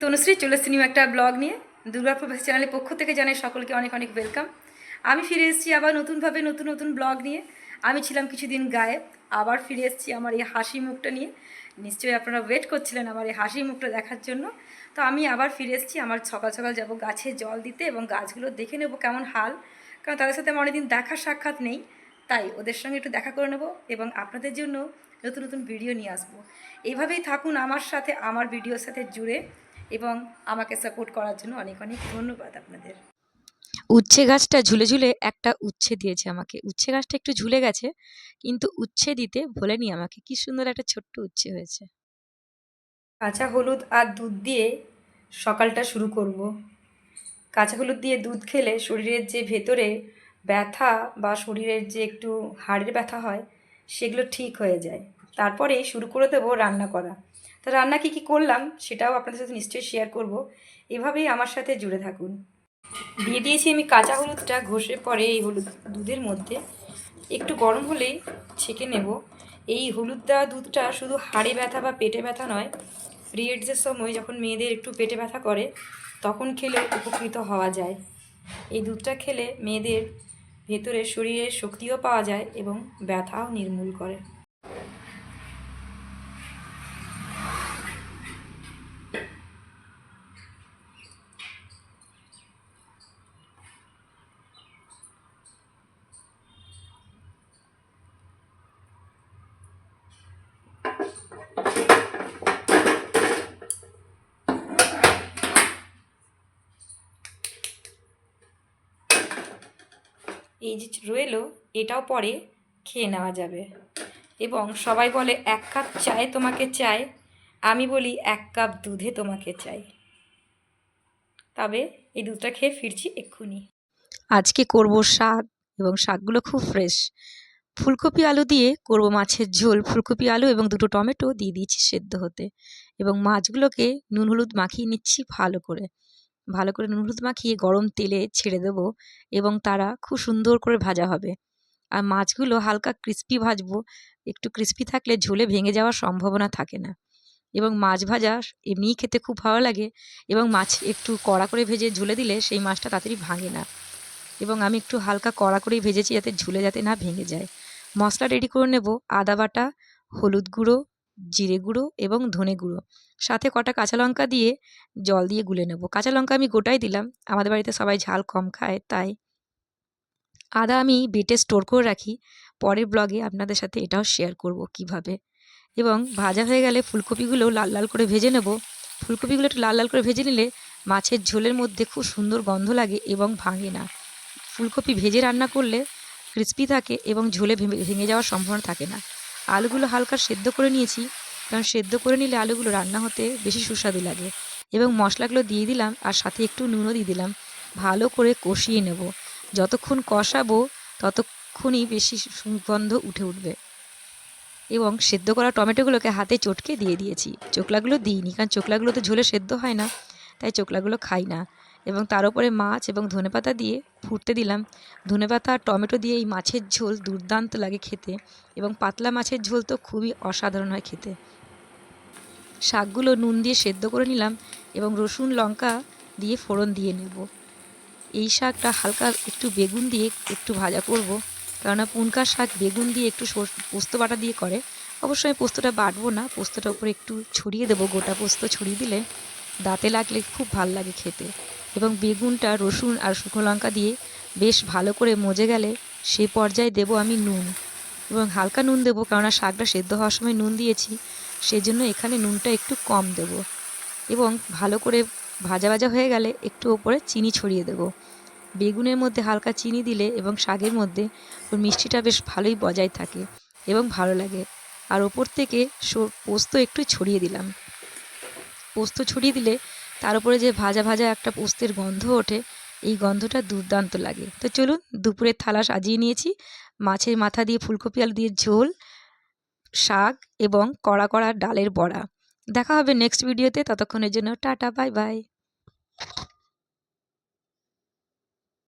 তনুশ্রী চলে এসেছি একটা ব্লগ নিয়ে। দুর্গাপুর চ্যানেলের পক্ষ থেকে জানাই সকলকে অনেক অনেক ওয়েলকাম। আমি ফিরে এসেছি আবার নতুনভাবে নতুন নতুন ব্লগ নিয়ে। আমি ছিলাম কিছুদিন গায়েব, আবার ফিরে এসেছি আমার এই হাসি মুখটা নিয়ে। নিশ্চয়ই আপনারা ওয়েট করছিলেন আমার এই হাসি মুখটা দেখার জন্য। তো আমি আবার ফিরে এসেছি। আমার সকাল সকাল যাব গাছে জল দিতে এবং গাছগুলো দেখে নেব কেমন হাল, কারণ তাদের সাথে আমার অনেকদিন দেখা সাক্ষাৎ নেই। তাই ওদের সঙ্গে একটু দেখা করে নেব এবং আপনাদের জন্য নতুন নতুন ভিডিও নিয়ে আসবো। এইভাবেই থাকুন আমার সাথে, আমার ভিডিওর সাথে জুড়ে, এবং আমাকে সাপোর্ট করার জন্য অনেক অনেক ধন্যবাদ আপনাদের। উচ্ছে গাছটা ঝুলে ঝুলে একটা উচ্ছে দিয়েছে আমাকে। উচ্ছে গাছটা একটু ঝুলে গেছে, কিন্তু উচ্ছে দিতে ভোলেনি আমাকে। কি সুন্দর একটা ছোট্ট উচ্ছে হয়েছে। কাঁচা হলুদ আর দুধ দিয়ে সকালটা শুরু করব। কাঁচা হলুদ দিয়ে দুধ খেলে শরীরের যে ভেতরে ব্যথা বা শরীরের যে একটু হাড়ের ব্যথা হয় সেগুলো ঠিক হয়ে যায়। তারপরে শুরু করে দেবো রান্না করা। তো রান্না কী করলাম সেটাও আপনাদের সাথে নিশ্চয়ই শেয়ার করব। এভাবেই আমার সাথে জুড়ে থাকুন। দিয়ে দিয়েছি আমি কাঁচা হলুদটা, ঘষে পরে এই হলুদ দুধের মধ্যে একটু গরম হলেই ছেঁকে নেব। এই হলুদ দেওয়া দুধটা শুধু হাড়ে ব্যথা বা পেটে ব্যথা নয়, পিরিয়ডসের সময় যখন মেয়েদের একটু পেটে ব্যথা করে তখন খেলে উপকৃত হওয়া যায়। এই দুধটা খেলে মেয়েদের ভেতরে শরীরের শক্তিও পাওয়া যায় এবং ব্যথাও নির্মূল করে। এই যে রইলো এটাও পরে খেয়ে নেওয়া যাবে। এবং সবাই বলে 1 কাপ চায়ে তোমাকে চাই, আমি বলি 1 কাপ দুধে তোমাকে চাই। তবে এই দুধটা খেয়ে ফিরছি এক্ষুনি। আজকে করব শাক, এবং শাকগুলো খুব ফ্রেশ। ফুলকপি আলু দিয়ে করব মাছের ঝোল। ফুলকপি আলু এবং 2টো টমেটো দিয়ে দিয়েছি সেদ্ধ হতে, এবং মাছগুলোকে নুন হলুদ মাখিয়ে নিচ্ছি ভালো করে। ভালো করে নুন হলুদ মাখিয়ে গরম তেলে ছেড়ে দেব, এবং তারা খুব সুন্দর করে ভাজা হবে। আর মাছগুলো হালকা ক্রিস্পি ভাজবো। একটু ক্রিস্পি থাকলে ঝোলে ভেঙে যাওয়ার সম্ভাবনা থাকে না। এবং মাছ ভাজা এমনিই খেতে খুব ভালো লাগে, এবং মাছ একটু কড়া করে ভেজে ঝোলে দিলে সেই মাছটা তাড়াতাড়ি ভাঙে না। এবং আমি একটু হালকা কড়া করেই ভেজেছি যাতে ঝুলে যাতে না ভেঙে যায়। মশলা রেডি করে নেব। আদা বাটা, হলুদ গুঁড়ো, জিরে গুঁড়ো এবং ধনে গুঁড়ো, সাথে কটা কাঁচা লঙ্কা দিয়ে জল দিয়ে গুলে নেব। কাঁচা লঙ্কা আমি গোটাই দিলাম, আমাদের বাড়িতে সবাই ঝাল কম খায় তাই। আদা আমি বেটে স্টোর করে রাখি, পরের ব্লগে আপনাদের সাথে এটাও শেয়ার করব কিভাবে। এবং ভাজা হয়ে গেলে ফুলকপিগুলো লাল লাল করে ভেজে নেব। ফুলকপিগুলো একটু লাল লাল করে ভেজে নিলে মাছের ঝোলের মধ্যে খুব সুন্দর গন্ধ লাগে এবং ভাঙে না। ফুলকপি ভেজে রান্না করলে ক্রিস্পি থাকে এবং ঝোলে ভেঙে যাওয়ার সম্ভাবনা থাকে না। আলুগুলো হালকা সেদ্ধ করে নিয়েছি, কারণ সেদ্ধ করে নিলে আলুগুলো রান্না হতে বেশি সুস্বাদু লাগে। এবং মশলাগুলো দিয়ে দিলাম, আর সাথে একটু নুনও দিয়ে দিলাম। ভালো করে কষিয়ে নেব। যতক্ষণ কষাবো ততক্ষণই বেশি সুগন্ধ উঠে উঠবে। এবং সেদ্ধ করা টমেটোগুলোকে হাতে চটকে দিয়ে দিয়েছি। চোকলাগুলো দিইনি, কারণ চোকলাগুলো তো ঝোলে সেদ্ধ হয় না, তাই চোকলাগুলো খাই না। এবং তার উপরে মাছ এবং ধনেপাতা দিয়ে ফুটতে দিলাম। ধনেপাতা আর টমেটো দিয়ে এই মাছের ঝোল দুর্দান্ত লাগে খেতে, এবং পাতলা মাছের ঝোল তো খুবই অসাধারণ হয় খেতে। শাকগুলো নুন দিয়ে সেদ্ধ করে নিলাম, এবং রসুন লঙ্কা দিয়ে ফোড়ন দিয়ে নেব। এই শাকটা হালকা একটু বেগুন দিয়ে একটু ভাজা করব, কেননা পুনকার শাক বেগুন দিয়ে একটু পোস্ত বাটা দিয়ে করে। অবশ্যই আমি পোস্তটা বাটবো না, পোস্তটার উপরে একটু ছড়িয়ে দেবো। গোটা পোস্ত ছড়িয়ে দিলে দাঁতে লাগলে খুব ভাল লাগে খেতে। এবং বেগুনটা রসুন আর শুকনো লঙ্কা দিয়ে বেশ ভালো করে মজে গেলে সেই পর্যায়ে দেব আমি নুন, এবং হালকা নুন দেবো, কেননা শাকটা সেদ্ধ হওয়ার সময় নুন দিয়েছি, সেজন্য এখানে নুনটা একটু কম দেব। এবং ভালো করে ভাজা ভাজা হয়ে গেলে একটু ওপরে চিনি ছড়িয়ে দেব। বেগুনের মধ্যে হালকা চিনি দিলে এবং শাকের মধ্যে ওর মিষ্টিটা বেশ ভালোই বজায় থাকে এবং ভালো লাগে। আর ওপর থেকে পোস্ত একটু ছড়িয়ে দিলাম। পোস্ত ছড়িয়ে দিলে তার উপরে যে ভাজা ভাজা একটা পোস্তের গন্ধ ওঠে, এই গন্ধটা দুর্দান্ত লাগে। তো চলুন, দুপুরের থালা সাজিয়ে নিয়েছি। মাছের মাথা দিয়ে ফুলকপি আলু দিয়ে ঝোল, শাক এবং কড়া কড়া ডালের বড়া। দেখা হবে নেক্সট ভিডিওতে। ততক্ষণের জন্য টাটা, বাই বাই।